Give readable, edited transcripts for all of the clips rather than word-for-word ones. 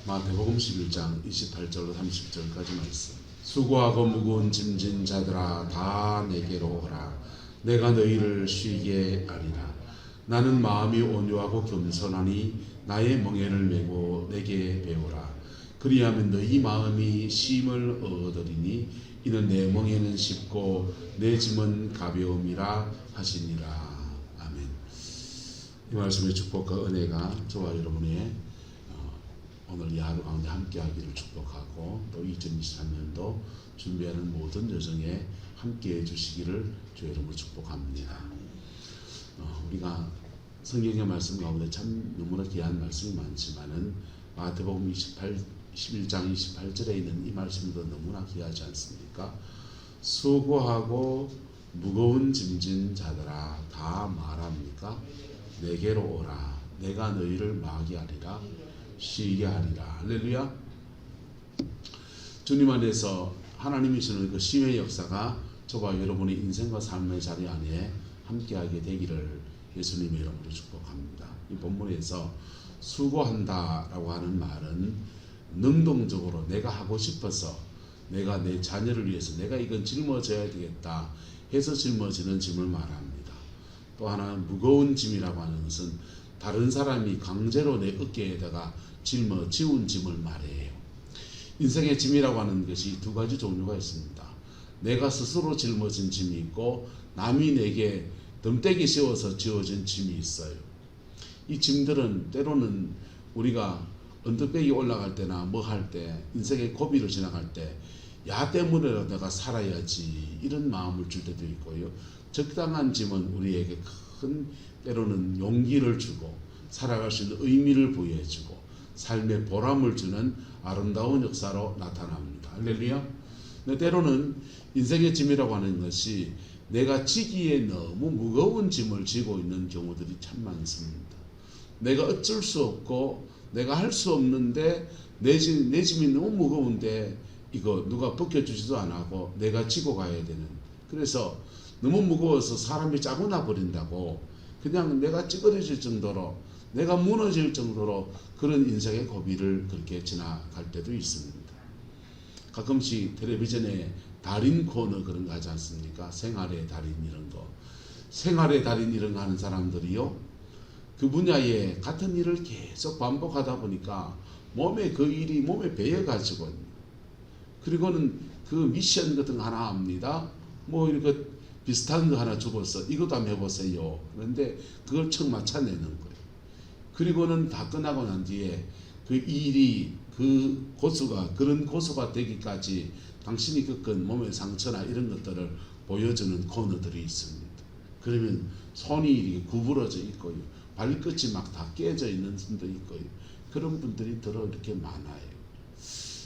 마태복음 11장 28절로 30절까지 말씀. 수고하고 무거운 짐진 자들아 다 내게로 오라. 내가 너희를 쉬게 하리라. 나는 마음이 온유하고 겸손하니 나의 멍에를 메고 내게 배우라. 그리하면 너희 마음이 쉼을 얻으리니 이는 내 멍에는 쉽고 내 짐은 가벼움이라 하시니라. 아멘. 이 말씀의 축복과 은혜가 저와 여러분의 오늘 이 하루 가운데 함께하기를 축복하고 또 2023년도 준비하는 모든 여정에 함께해 주시기를 주 여러분을 축복합니다. 우리가 성경의 말씀 가운데 참 너무나 귀한 말씀이 많지만은 마태복음 11장 28절에 있는 이 말씀도 너무나 귀하지 않습니까? 수고하고 무거운 짐진 자들아 다 말합니까? 내게로 오라. 내가 너희를 마게 하리라. 쉬게 하리라. 할렐루야. 주님 안에서 하나님이 주는 그 쉼의 역사가 저와 여러분의 인생과 삶의 자리 안에 함께하게 되기를 예수님의 이름으로 축복합니다. 이 본문에서 수고한다라고 하는 말은 능동적으로 내가 하고 싶어서 내가 내 자녀를 위해서 내가 이건 짊어져야 되겠다 해서 짊어지는 짐을 말합니다. 또 하나 무거운 짐이라고 하는 것은 다른 사람이 강제로 내 어깨에다가 짊어지운 짐을 말해요. 인생의 짐이라고 하는 것이 두 가지 종류가 있습니다. 내가 스스로 짊어진 짐이 있고 남이 내게 덤대기 씌워서 지어진 짐이 있어요. 이 짐들은 때로는 우리가 언덕배기 올라갈 때나 뭐 할 때 인생의 고비를 지나갈 때 야 때문에라도 내가 살아야지 이런 마음을 줄 때도 있고요. 적당한 짐은 우리에게 큰 때로는 용기를 주고 살아갈 수 있는 의미를 부여해주고 삶의 보람을 주는 아름다운 역사로 나타납니다. 할렐루야. 근데 때로는 인생의 짐이라고 하는 것이 내가 지기에 너무 무거운 짐을 지고 있는 경우들이 참 많습니다. 내가 어쩔 수 없고 내가 할 수 없는데 내 짐이 너무 무거운데 이거 누가 벗겨주지도 안 하고 내가 지고 가야 되는, 그래서 너무 무거워서 사람이 짜고 나버린다고 그냥 내가 찌그러질 정도로 내가 무너질 정도로 그런 인생의 고비를 그렇게 지나갈 때도 있습니다. 가끔씩 텔레비전에 달인 코너 그런 거 하지 않습니까? 생활의 달인 이런 거. 생활의 달인 이런 거 하는 사람들이요, 그 분야에 같은 일을 계속 반복하다 보니까 몸에 그 일이 몸에 배어가지고, 그리고는 그 미션 같은 거 하나 합니다. 뭐 이렇게 비슷한 거 하나 주고서 이것도 한번 해보세요. 그런데 그걸 척 맞춰내는 거예요. 그리고는 다 끝나고 난 뒤에 그 일이 그 고수가 그런 고수가 되기까지 당신이 겪은 몸의 상처나 이런 것들을 보여주는 코너들이 있습니다. 그러면 손이 이렇게 구부러져 있고요, 발끝이 막 다 깨져 있는 분도 있고요, 그런 분들이 들어 이렇게 많아요.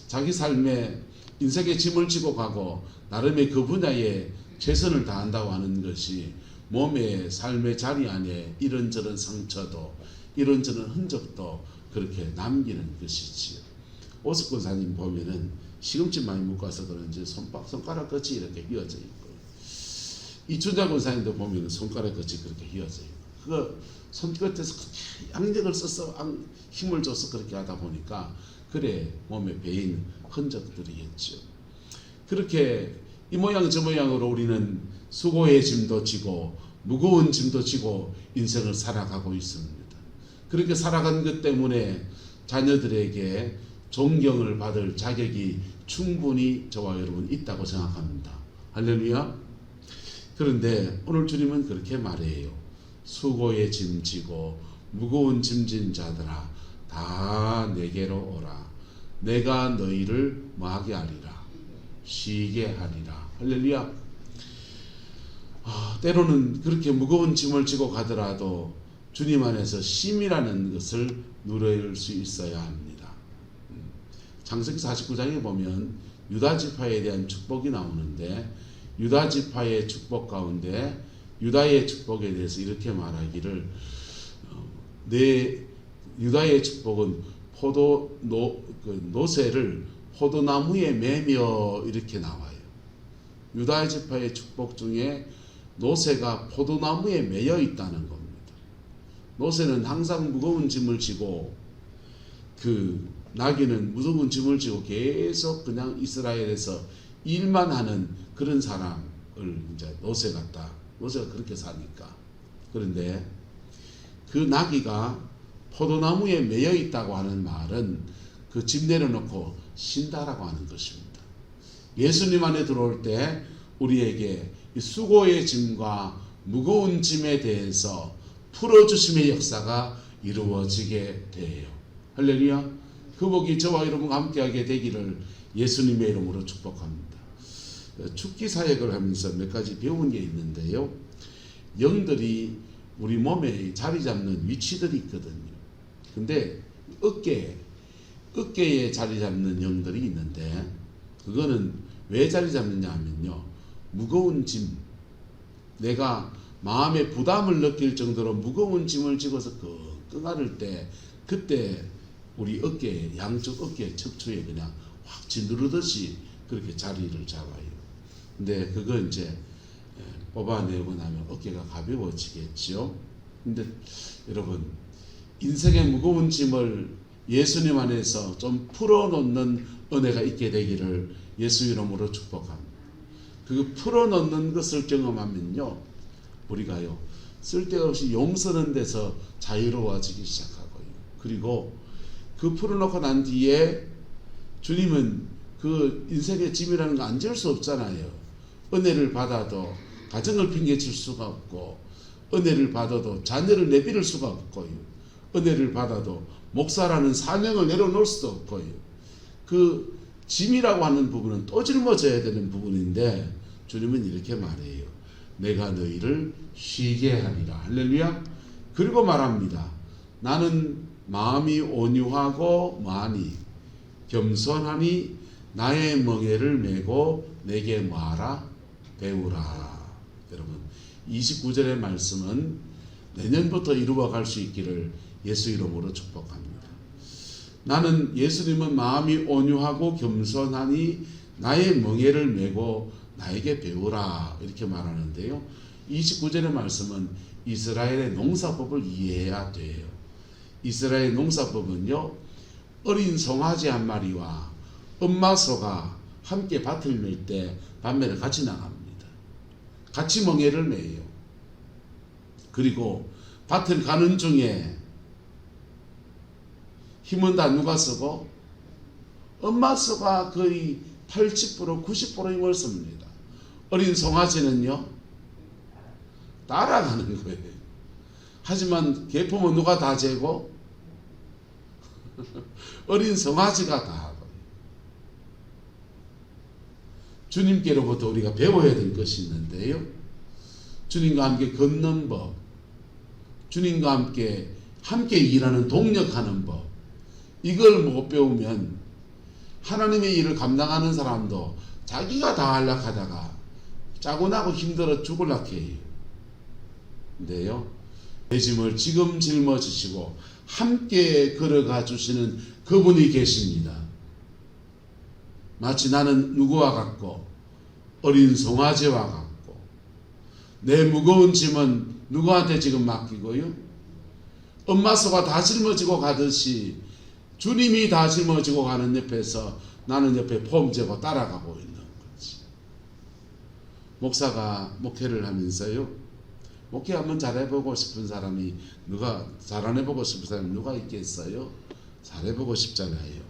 자기 삶에 인생의 짐을 지고 가고 나름의 그 분야에 최선을 다한다고 하는 것이 몸의 삶의 자리 안에 이런저런 상처도 이런저런 흔적도 그렇게 남기는 것이지요. 오석 권사님 보면은 시금치 많이 묶어서 그런지 손가락 끝이 이렇게 휘어져 있고, 이춘자 권사님도 보면은 손가락 끝이 그렇게 휘어져 있고, 그 손끝에서 양력을 써서 힘을 줘서 그렇게 하다 보니까 그래 몸에 배인 흔적들이겠죠. 그렇게 이 모양 저 모양으로 우리는 수고의 짐도 지고 무거운 짐도 지고 인생을 살아가고 있습니다. 그렇게 살아간 것 때문에 자녀들에게 존경을 받을 자격이 충분히 저와 여러분 있다고 생각합니다. 할렐루야. 그런데 오늘 주님은 그렇게 말해요. 수고의 짐 지고 무거운 짐진 자들아 다 내게로 오라. 내가 너희를 뭐하게 하리라. 쉬게 하리라. 할렐루야. 때로는 그렇게 무거운 짐을 지고 가더라도 주님 안에서 쉼이라는 것을 누릴 수 있어야 합니다. 창세기 49장에 보면 유다지파에 대한 축복이 나오는데, 유다지파의 축복 가운데 유다의 축복에 대해서 이렇게 말하기를, 유다의 축복은 노새를 포도나무에 매며 이렇게 나와요. 유다지파의 축복 중에 노새가 포도나무에 매여 있다는 겁니다. 노새는 항상 무거운 짐을 지고 그 나귀는 무거운 짐을 지고 계속 그냥 이스라엘에서 일만 하는 그런 사람을 이제 노새 같다. 노새가 그렇게 사니까. 그런데 그 나귀가 포도나무에 매여 있다고 하는 말은 그 짐 내려놓고 쉰다라고 하는 것입니다. 예수님 안에 들어올 때 우리에게 이 수고의 짐과 무거운 짐에 대해서 풀어주심의 역사가 이루어지게 돼요. 할렐루야. 그 복이 저와 여러분과 함께하게 되기를 예수님의 이름으로 축복합니다. 축기 사역을 하면서 몇 가지 배운 게 있는데요. 영들이 우리 몸에 자리 잡는 위치들이 있거든요. 근데 어깨에 자리 잡는 영들이 있는데 그거는 왜 자리 잡느냐 하면요. 무거운 짐, 내가 마음의 부담을 느낄 정도로 무거운 짐을 지고서 끙끙 앓을 때 그때 우리 양쪽 어깨 척추에 그냥 확 짓누르듯이 그렇게 자리를 잡아요. 근데 그거 이제 뽑아내고 나면 어깨가 가벼워지겠죠. 근데 여러분, 인생의 무거운 짐을 예수님 안에서 좀 풀어놓는 은혜가 있게 되기를 예수 이름으로 축복합니다. 그 풀어놓는 것을 경험하면요, 우리가요 쓸데없이 용서는 데서 자유로워지기 시작하고요. 그리고 그 풀어놓고 난 뒤에 주님은 그 인생의 짐이라는 거 안 질 수 없잖아요. 은혜를 받아도 가정을 핑계칠 수가 없고, 은혜를 받아도 자녀를 내비를 수가 없고요. 은혜를 받아도 목사라는 사명을 내려놓을 수도 없고요. 그 짐이라고 하는 부분은 또 짊어져야 되는 부분인데 주님은 이렇게 말해요. 내가 너희를 쉬게 하리라. 할렐루야. 그리고 말합니다. 나는 마음이 온유하고 많이 겸손하니 나의 멍에를 메고 내게 뭐하라? 배우라. 여러분, 29절의 말씀은 내년부터 이루어갈 수 있기를 예수 이름으로 축복합니다. 나는 예수님은 마음이 온유하고 겸손하니 나의 멍에를 메고 나에게 배우라 이렇게 말하는데요. 29절의 말씀은 이스라엘의 농사법을 이해해야 돼요. 이스라엘 농사법은요, 어린 송아지 한 마리와 엄마 소가 함께 밭을 멜 때 밤매를 같이 나갑니다. 같이 멍에를 매요. 그리고 밭을 가는 중에 힘은 다 누가 쓰고? 엄마 소가 거의 80% 90% 힘을 씁니다. 어린 송아지는요 따라가는 거예요. 하지만 계품은 누가 다 재고? 어린 송아지가 다 하고. 주님께로부터 우리가 배워야 될 것이 있는데요, 주님과 함께 걷는 법, 주님과 함께 일하는 동력하는 법, 이걸 못 배우면 하나님의 일을 감당하는 사람도 자기가 다 하려고 하다가 짜고나고 힘들어 죽으려고 해요. 근데요, 내 짐을 지금 짊어지시고 함께 걸어가 주시는 그분이 계십니다. 마치 나는 누구와 같고? 어린 송아지와 같고, 내 무거운 짐은 누구한테 지금 맡기고요? 엄마 소가 다 짊어지고 가듯이 주님이 다 짊어지고 가는 옆에서 나는 옆에 폼재고 따라가고 있는 거지. 목사가 목회를 하면서요, 목회 한번 잘해보고 싶은 사람이 잘해보고 싶은 사람이 누가 있겠어요? 잘해보고 싶잖아요.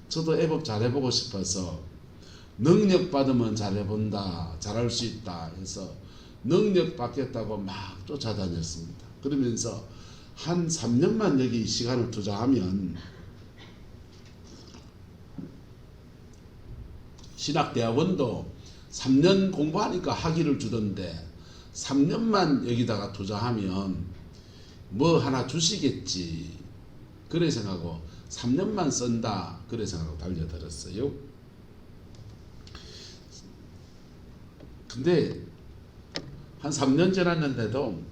저도 애법 잘해보고 싶어서 능력 받으면 잘해본다, 잘할 수 있다 해서 능력 받겠다고 막 쫓아다녔습니다. 그러면서 한 3년만 여기 시간을 투자하면 신학대학원도 3년 공부하니까 학위를 주던데 3년만 여기다가 투자하면 뭐 하나 주시겠지 그래 생각하고 3년만 쓴다 그래 생각하고 달려들었어요. 근데 한 3년 지났는데도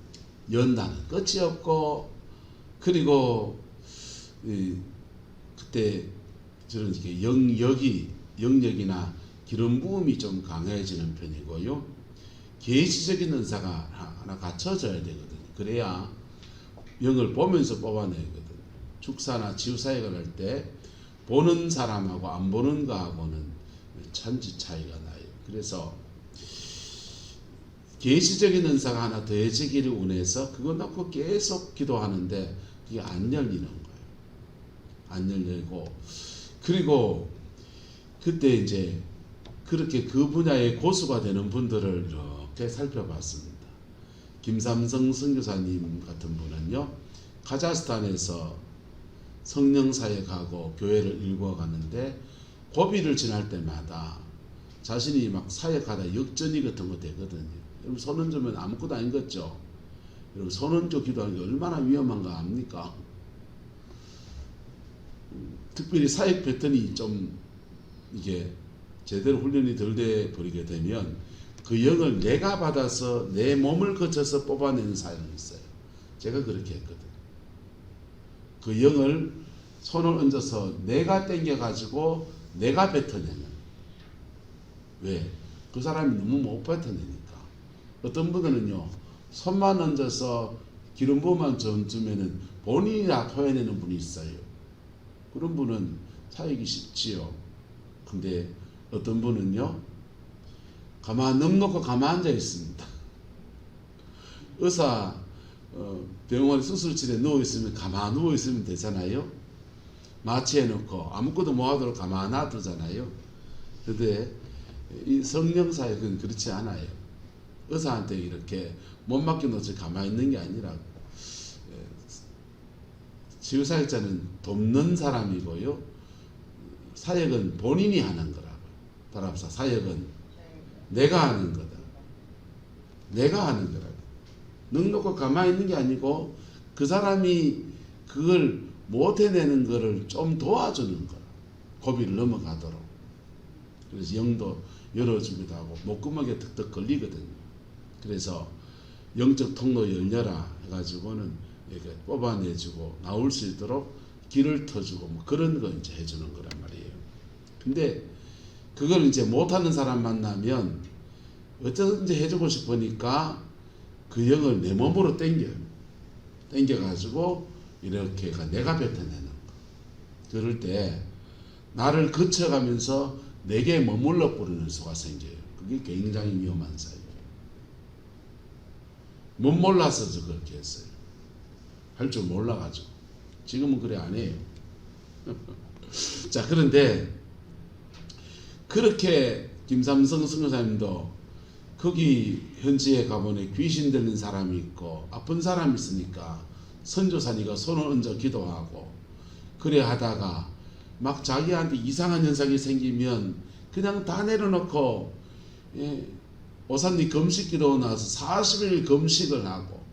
연단은 끝이 없고, 그리고 그때 저는 이렇게 영역이나 기름 부음이 좀 강해지는 편이고요. 계시적인 은사가 하나 갖춰져야 되거든요. 그래야 영을 보면서 뽑아내거든요. 축사나 치유사역을 할 때 보는 사람하고 안 보는 거하고는 천지 차이가 나요. 그래서 계시적인 은사가 하나 더해지기를 원해서 그거 놓고 계속 기도하는데 그게 안 열리는 거예요. 안 열리고, 그리고 그때 이제 그렇게 그 분야의 고수가 되는 분들을 이렇게 살펴봤습니다. 김삼성 선교사님 같은 분은요, 카자흐스탄에서 성령사역하고 교회를 일구어가는데 고비를 지날 때마다 자신이 막 사역하다 역전이 같은 거 되거든요. 여러분 손은조면 아무것도 아닌 거죠. 여러분 손은조 기도하는 게 얼마나 위험한가 압니까? 특별히 사역 패턴이 좀 이게 제대로 훈련이 덜 돼 버리게 되면 그 영을 내가 받아서 내 몸을 거쳐서 뽑아내는 사연이 있어요. 제가 그렇게 했거든. 그 영을 손을 얹어서 내가 땡겨가지고 내가 뱉어내는. 왜? 그 사람이 너무 못 뱉어내니까. 어떤 분들은요, 손만 얹어서 기름 부음만 좀 주면은 본인이 다 토해내는 분이 있어요. 그런 분은 사역이 쉽지요. 근데 어떤 분은요, 가만 넋놓고 가만 앉아 있습니다. 의사 병원 수술실에 누워 있으면 가만 누워 있으면 되잖아요. 마취해 놓고 아무것도 못 하도록 가만 놔두잖아요. 그런데 이 성령 사역은 그렇지 않아요. 의사한테 이렇게 못 맡겨 놓지 가만히 있는 게 아니라, 치유사역자는 돕는 사람이고요, 사역은 본인이 하는 거라고. 따라합시다. 사역은 내가 하는 거다. 내가 하는 거라고. 넉넉히 가만히 있는 게 아니고 그 사람이 그걸 못 해내는 거를 좀 도와주는 거라. 고비를 넘어가도록. 그래서 영도 열어주기도 하고 목구멍에 턱턱 걸리거든요. 그래서 영적 통로 열려라 해가지고는 이렇게 뽑아내주고 나올 수 있도록 길을 터주고 뭐 그런 거 이제 해주는 거란 말이에요. 근데 그걸 이제 못하는 사람 만나면 어쩌든지 해주고 싶으니까 그 영을 내 몸으로 땡겨가지고 이렇게 내가 뱉어내는 거. 그럴 때 나를 거쳐가면서 내게 머물러 버리는 수가 생겨요. 그게 굉장히 위험한 사이에요. 못 몰라서 저 그렇게 했어요. 할 줄 몰라가지고. 지금은 그래 안 해요. 자, 그런데 그렇게 김삼성 선교사님도 거기 현지에 가보니 귀신 들린 사람이 있고 아픈 사람이 있으니까 선교사니까 손을 얹어 기도하고 그래 하다가 막 자기한테 이상한 현상이 생기면 그냥 다 내려놓고, 오사님 금식 기도 나서 40일 금식을 하고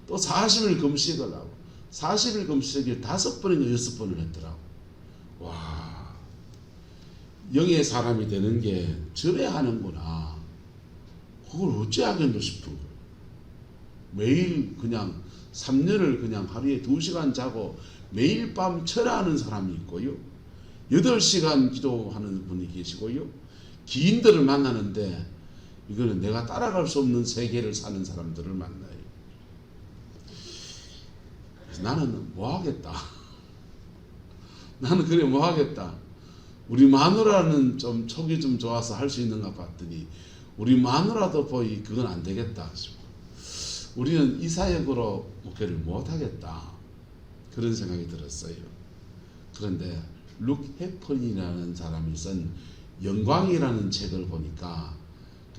또 40일 금식을 하고 40일 금식을 5번인가 6번을 했더라고. 와, 영의 사람이 되는 게 저래 하는구나. 그걸 어찌 하겠노 싶은 거예요. 매일 그냥 3년을 그냥 하루에 2시간 자고 매일 밤 철야하는 사람이 있고요. 8시간 기도하는 분이 계시고요. 기인들을 만나는데 이거는 내가 따라갈 수 없는 세계를 사는 사람들을 만나요. 그래서 나는 뭐 하겠다. 나는 그래 뭐 하겠다. 우리 마누라는 좀 촉이 좀 좋아서 할 수 있는가 봤더니 우리 마누라도 보이 그건 안 되겠다. 우리는 이 사역으로 목회를 못 하겠다. 그런 생각이 들었어요. 그런데 룩 해펀이라는 사람이 쓴 영광이라는 책을 보니까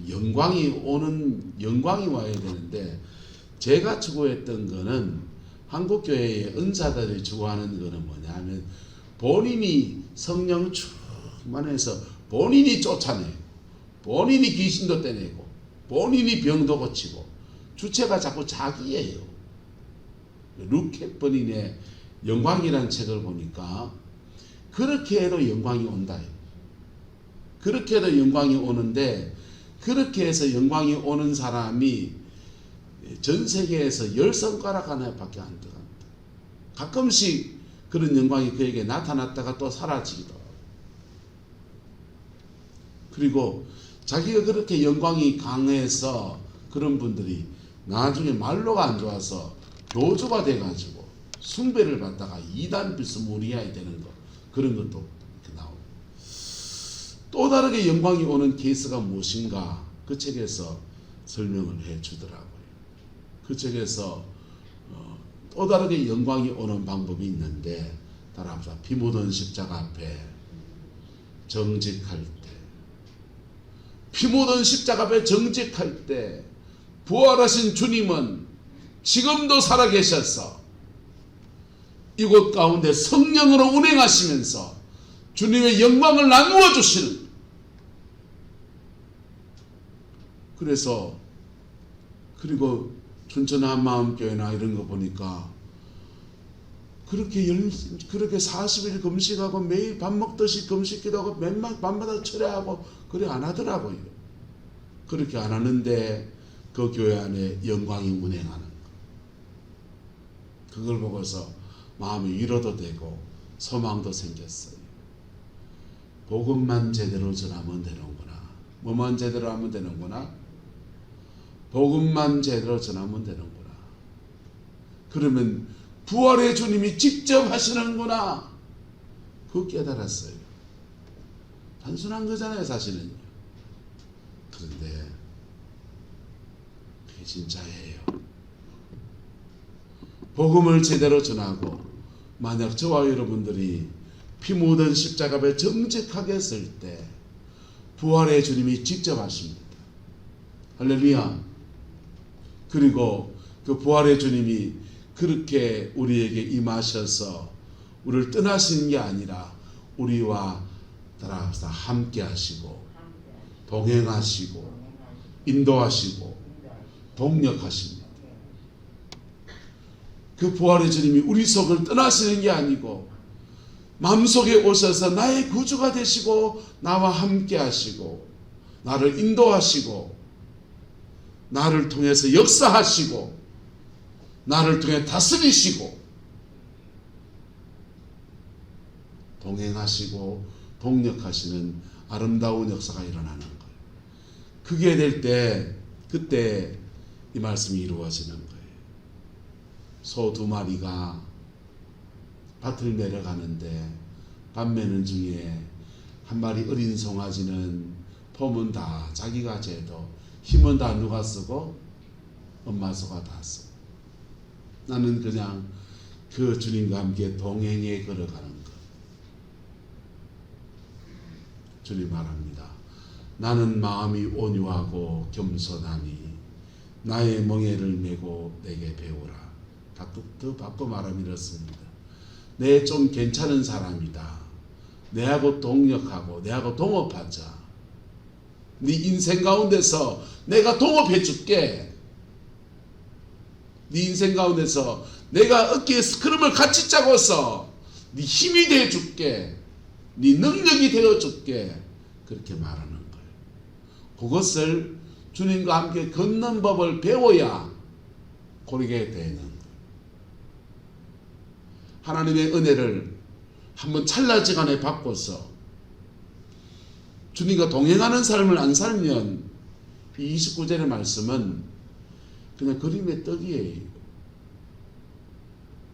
영광이 와야 되는데 제가 추구했던 거는 한국교회의 은사들이 추구하는 거는 뭐냐면 본인이 성령 충만해서 본인이 쫓아내고 본인이 귀신도 떼내고 본인이 병도 고치고 주체가 자꾸 자기예요. 룩 해펀인의 영광이라는 책을 보니까 그렇게 해도 영광이 온다. 그렇게 해도 영광이 오는데 그렇게 해서 영광이 오는 사람이 전 세계에서 10손가락 하나밖에 안 들어간다. 가끔씩 그런 영광이 그에게 나타났다가 또 사라지기도 하고. 그리고 자기가 그렇게 영광이 강해서 그런 분들이 나중에 말로가 안 좋아서 교주가 돼가지고 숭배를 받다가 이단 비스무리하게 되는 거. 그런 것도 이렇게 나오고, 또 다르게 영광이 오는 케이스가 무엇인가 그 책에서 설명을 해 주더라고요. 그 책에서 또 다르게 영광이 오는 방법이 있는데, 따라합시다. 피 묻은 십자가 앞에 정직할 때, 피 묻은 십자가 앞에 정직할 때 부활하신 주님은 지금도 살아계셔서 이곳 가운데 성령으로 운행하시면서 주님의 영광을 나누어 주시는, 그래서 그리고 춘천 한마음교회나 이런 거 보니까 그렇게 40일 금식하고 매일 밥 먹듯이 금식기도 하고 맨날 밤마다 철야하고 그래 안 하더라고요. 그렇게 안 하는데 그 교회 안에 영광이 운행하는 거, 그걸 보고서 마음이 위로도 되고 소망도 생겼어요. 복음만 제대로 전하면 되는구나. 뭐만 제대로 하면 되는구나? 복음만 제대로 전하면 되는구나. 그러면 부활의 주님이 직접 하시는구나. 그거 깨달았어요. 단순한 거잖아요, 사실은요. 그런데 그게 진짜예요. 복음을 제대로 전하고 만약 저와 여러분들이 피 묻은 십자가 앞에 정직하게 설 때 부활의 주님이 직접 하십니다. 할렐루야. 그리고 그 부활의 주님이 그렇게 우리에게 임하셔서 우리를 떠나시는 게 아니라 우리와 따라서 함께 하시고 동행하시고 인도하시고 동력하십니다. 그 부활의 주님이 우리 속을 떠나시는 게 아니고 마음속에 오셔서 나의 구주가 되시고 나와 함께 하시고 나를 인도하시고 나를 통해서 역사하시고 나를 통해 다스리시고 동행하시고 동력하시는 아름다운 역사가 일어나는 거예요. 그게 될 때 그때 이 말씀이 이루어지는 거예요. 소 2마리가 밭을 내려가는데 밥 매는 중에 한 마리 어린 송아지는 폼은 다 자기가 재도 힘은 다 누가 쓰고? 엄마 소가 다 쓰고. 나는 그냥 그 주님과 함께 동행해 걸어가는 것. 주님 말합니다. 나는 마음이 온유하고 겸손하니 나의 멍에를 메고 내게 배우라. 더 바꿔 말하면 이렇습니다. 내 좀 괜찮은 사람이다. 내하고 동력하고 내하고 동업하자. 네 인생 가운데서 내가 동업해 줄게. 네 인생 가운데서 내가 어깨에 스크럼을 같이 짜고서 네 힘이 되어 줄게. 네 능력이 되어 줄게. 그렇게 말하는 거예요. 그것을 주님과 함께 걷는 법을 배워야 그러게 되는 거예요. 하나님의 은혜를 한번 찰나지간에 받고서 주님과 동행하는 삶을 안 살면 이 29절의 말씀은 그냥 그림의 떡이에요.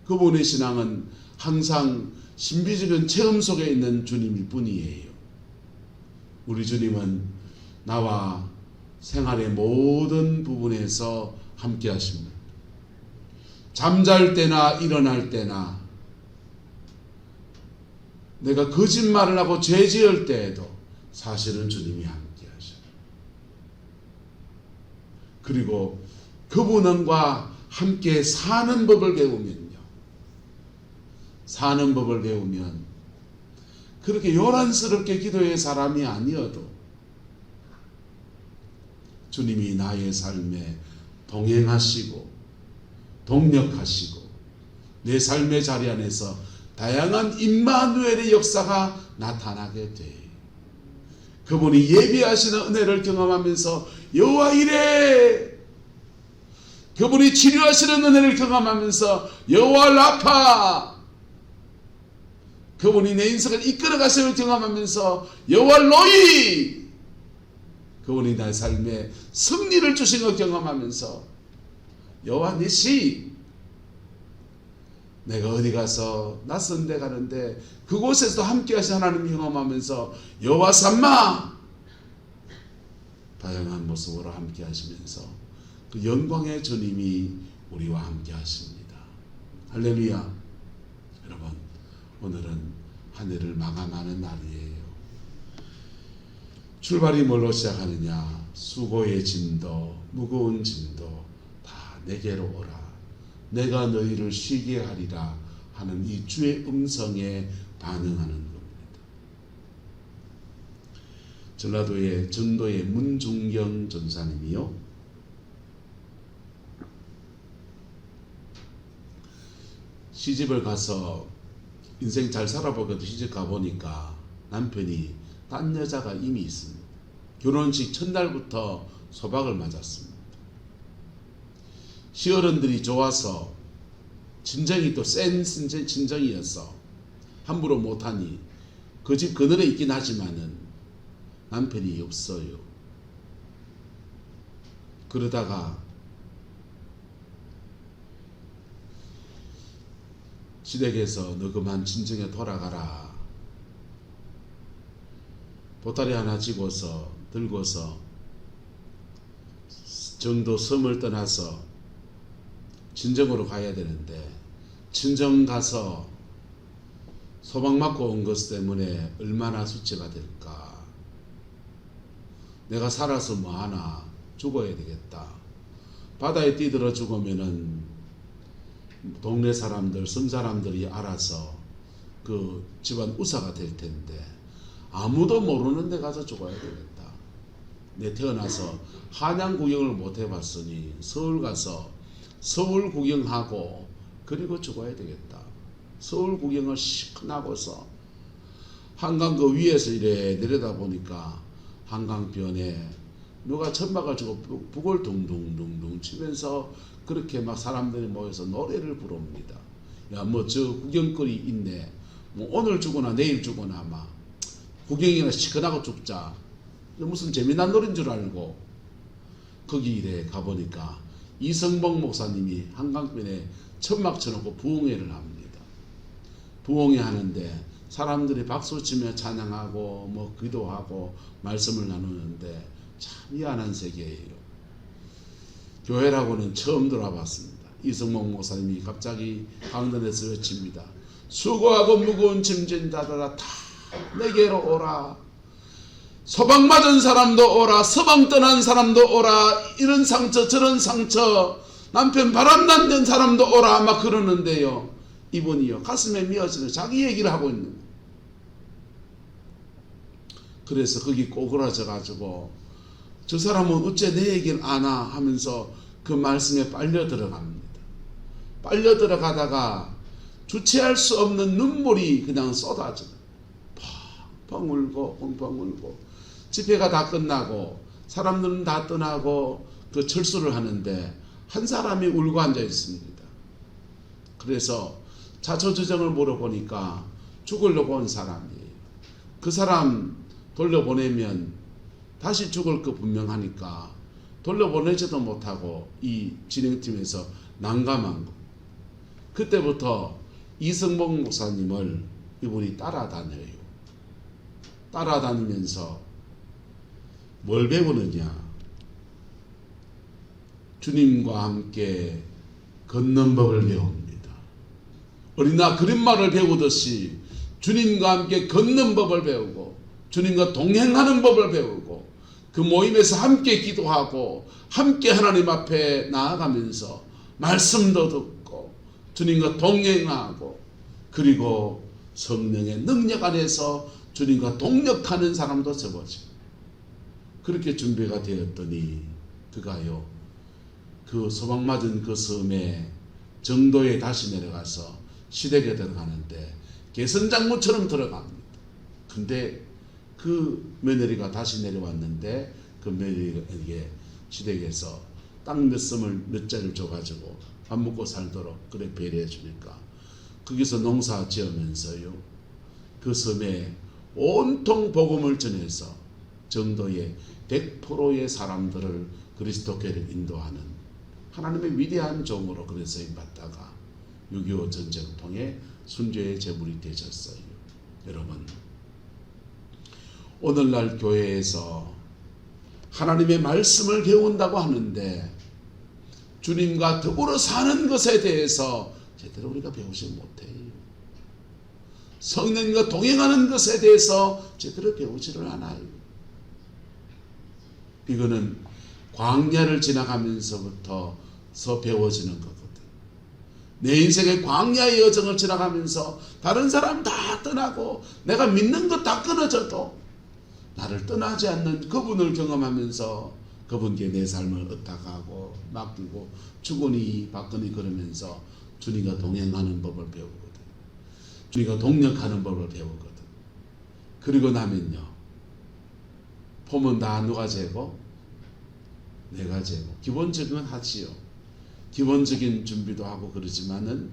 그분의 신앙은 항상 신비주의적인 체험 속에 있는 주님일 뿐이에요. 우리 주님은 나와 생활의 모든 부분에서 함께 하십니다. 잠잘 때나 일어날 때나 내가 거짓말을 하고 죄 지을 때에도 사실은 주님이 함께 하셔요. 그리고 그분과 함께 사는 법을 배우면요. 사는 법을 배우면 그렇게 요란스럽게 기도의 사람이 아니어도 주님이 나의 삶에 동행하시고 동력하시고 내 삶의 자리 안에서 다양한 임마누엘의 역사가 나타나게 돼. 그분이 예비하시는 은혜를 경험하면서 여호와 이레, 그분이 치료하시는 은혜를 경험하면서 여호와 라파, 그분이 내 인생을 이끌어 가심을 경험하면서 여호와 로이, 그분이 나의 삶에 승리를 주신 걸 경험하면서 여호와 니시, 내가 어디 가서 낯선 데 가는데 그곳에서도 함께 하신 하나님 경험하면서 여호와 삼마 다양한 모습으로 함께 하시면서 그 영광의 주님이 우리와 함께 하십니다. 할렐루야. 여러분, 오늘은 한 해를 마감하는 날이에요. 출발이 뭘로 시작하느냐? 수고의 짐도 무거운 짐도 다 내게로 오라. 내가 너희를 쉬게 하리라 하는 이 주의 음성에 반응하는 겁니다. 전라도의 전도의 문중경 전사님이요, 시집을 가서 인생 잘 살아보겠다 시집 가보니까 남편이 딴 여자가 이미 있습니다. 결혼식 첫날부터 소박을 맞았습니다. 시어른들이 좋아서, 친정이 또 센 친정이어서 함부로 못하니 그 집 그늘에 있긴 하지만은 남편이 없어요. 그러다가 시댁에서 너 그만 친정에 돌아가라. 보따리 하나 들고서 정도 섬을 떠나서 친정으로 가야 되는데, 친정 가서 소방 맞고 온 것 때문에 얼마나 수치가 될까. 내가 살아서 뭐하나, 죽어야 되겠다. 바다에 뛰들어 죽으면은 동네 사람들, 섬 사람들이 알아서 그 집안 우사가 될 텐데 아무도 모르는 데 가서 죽어야 되겠다. 내 태어나서 한양 구경을 못 해봤으니 서울 가서 서울 구경하고 그리고 죽어야 되겠다. 서울 구경을 시큰하고서 한강 그 위에서 이래 내려다 보니까 한강변에 누가 천막을 주고 북을 둥둥둥둥 치면서 그렇게 막 사람들이 모여서 노래를 부릅니다. 야, 뭐 저 구경거리 있네. 뭐 오늘 죽거나 내일 죽거나 막 구경이나 시큰하고 죽자. 무슨 재미난 노래인 줄 알고 거기 이래 가보니까 이성봉 목사님이 한강변에 천막 쳐놓고 부흥회를 합니다. 부흥회 하는데 사람들이 박수치며 찬양하고 뭐 기도하고 말씀을 나누는데 참 미안한 세계예요. 교회라고는 처음 들어봤습니다. 이성봉 목사님이 갑자기 강단에서 외칩니다. 수고하고 무거운 짐진 자들아 다 내게로 오라. 소방 맞은 사람도 오라. 서방 떠난 사람도 오라. 이런 상처 저런 상처 남편 바람난 사람도 오라. 막 그러는데요, 이분이요 가슴에 미어지는 자기 얘기를 하고 있는 거예요. 그래서 거기 꼬그라져 가지고 저 사람은 어째 내 얘기를 아나 하면서 그 말씀에 빨려 들어갑니다. 빨려 들어가다가 주체할 수 없는 눈물이 그냥 쏟아져요. 펑펑 울고 펑펑 울고 집회가 다 끝나고 사람들은 다 떠나고 그 철수를 하는데 한 사람이 울고 앉아 있습니다. 그래서 자초지정을 물어보니까 죽으려고 온 사람이에요. 그 사람 돌려보내면 다시 죽을 거 분명하니까 돌려보내지도 못하고 이 진행팀에서 난감한 거. 그때부터 이성봉 목사님을 이분이 따라다녀요. 따라다니면서 뭘 배우느냐? 주님과 함께 걷는 법을 배웁니다. 어린아 그림말을 배우듯이 주님과 함께 걷는 법을 배우고 주님과 동행하는 법을 배우고 그 모임에서 함께 기도하고 함께 하나님 앞에 나아가면서 말씀도 듣고 주님과 동행하고 그리고 성령의 능력 안에서 주님과 동력하는 사람도 접어지고 그렇게 준비가 되었더니 그가요 그 소방맞은 그 섬에 정도에 다시 내려가서 시댁에 들어가는데 개선장모처럼 들어갑니다. 근데 그 며느리가 다시 내려왔는데 그 며느리에게 시댁에서 땅 몇 섬을 몇 자리를 줘가지고 밥 먹고 살도록 그래 배려해 주니까 거기서 농사 지으면서요 그 섬에 온통 복음을 전해서 정도의 100%의 사람들을 그리스도께를 인도하는 하나님의 위대한 종으로 그래 쓰임받다가 6.25 전쟁을 통해 순교의 제물이 되셨어요. 여러분, 오늘날 교회에서 하나님의 말씀을 배운다고 하는데 주님과 더불어 사는 것에 대해서 제대로 우리가 배우지 못해요. 성령과 동행하는 것에 대해서 제대로 배우지를 않아요. 이거는 광야를 지나가면서부터 배워지는 거거든. 내 인생의 광야의 여정을 지나가면서 다른 사람 다 떠나고 내가 믿는 것 다 끊어져도 나를 떠나지 않는 그분을 경험하면서 그분께 내 삶을 의탁하고 맡기고 주거니 받거니 그러면서 주님과 동행하는 법을 배우거든. 주님과 동력하는 법을 배우거든. 그리고 나면요, 폼은 다 누가 재고? 내가 재고. 기본적인 건 하지요. 기본적인 준비도 하고 그러지만은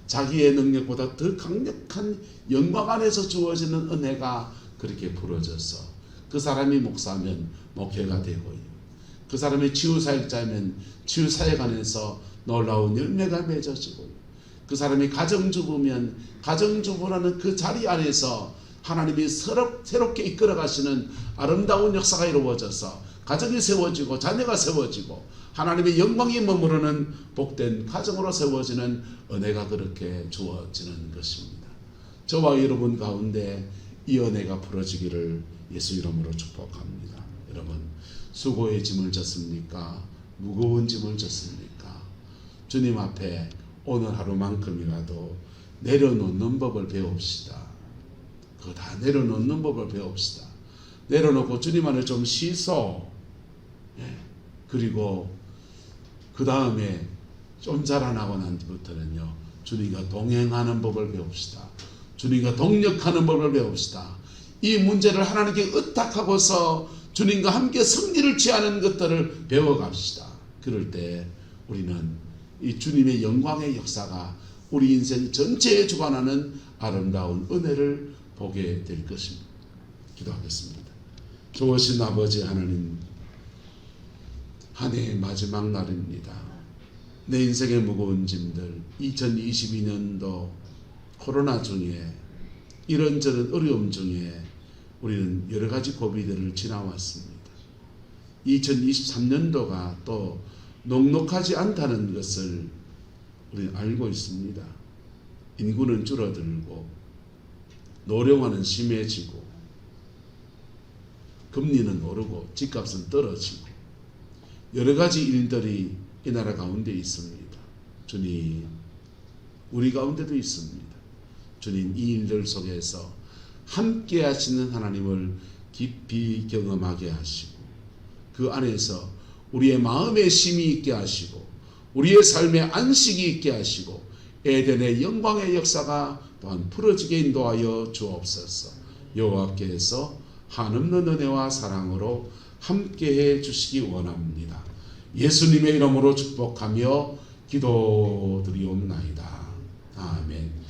자기의 능력보다 더 강력한 영광 안에서 주어지는 은혜가 그렇게 부러져서 그 사람이 목사면 목회가 되고요. 그 사람이 치유사역자면 치유사역 안에서 놀라운 열매가 맺어지고요. 그 사람이 가정주부면 가정주부라는 그 자리 안에서 하나님이 새롭게 이끌어 가시는 아름다운 역사가 이루어져서 가정이 세워지고 자녀가 세워지고 하나님의 영광이 머무르는 복된 가정으로 세워지는 은혜가 그렇게 주어지는 것입니다. 저와 여러분 가운데 이 은혜가 풀어지기를 예수 이름으로 축복합니다. 여러분, 수고의 짐을 졌습니까? 무거운 짐을 졌습니까? 주님 앞에 오늘 하루만큼이라도 내려놓는 법을 배웁시다. 그거 다 내려놓는 법을 배웁시다. 내려놓고 주님 안에 좀 쉬소. 그리고 그 다음에 좀 자라나고 난 뒤부터는요, 주님과 동행하는 법을 배웁시다. 주님과 동력하는 법을 배웁시다. 이 문제를 하나님께 의탁하고서 주님과 함께 승리를 취하는 것들을 배워갑시다. 그럴 때 우리는 이 주님의 영광의 역사가 우리 인생 전체에 주관하는 아름다운 은혜를 보게 될 것입니다. 기도하겠습니다. 좋으신 아버지 하나님, 한 해의 마지막 날입니다. 내 인생의 무거운 짐들, 2022년도 코로나 중에 이런저런 어려움 중에 우리는 여러 가지 고비들을 지나왔습니다. 2023년도가 또 녹록하지 않다는 것을 우리는 알고 있습니다. 인구는 줄어들고 노령화는 심해지고 금리는 오르고 집값은 떨어지고 여러 가지 일들이 이 나라 가운데 있습니다. 주님, 우리 가운데도 있습니다. 주님, 이 일들 속에서 함께 하시는 하나님을 깊이 경험하게 하시고 그 안에서 우리의 마음에 쉼이 있게 하시고 우리의 삶에 안식이 있게 하시고 에덴의 영광의 역사가 또한 풀어지게 인도하여 주옵소서. 여호와께서 한없는 은혜와 사랑으로 함께해 주시기 원합니다. 예수님의 이름으로 축복하며 기도드리옵나이다. 아멘.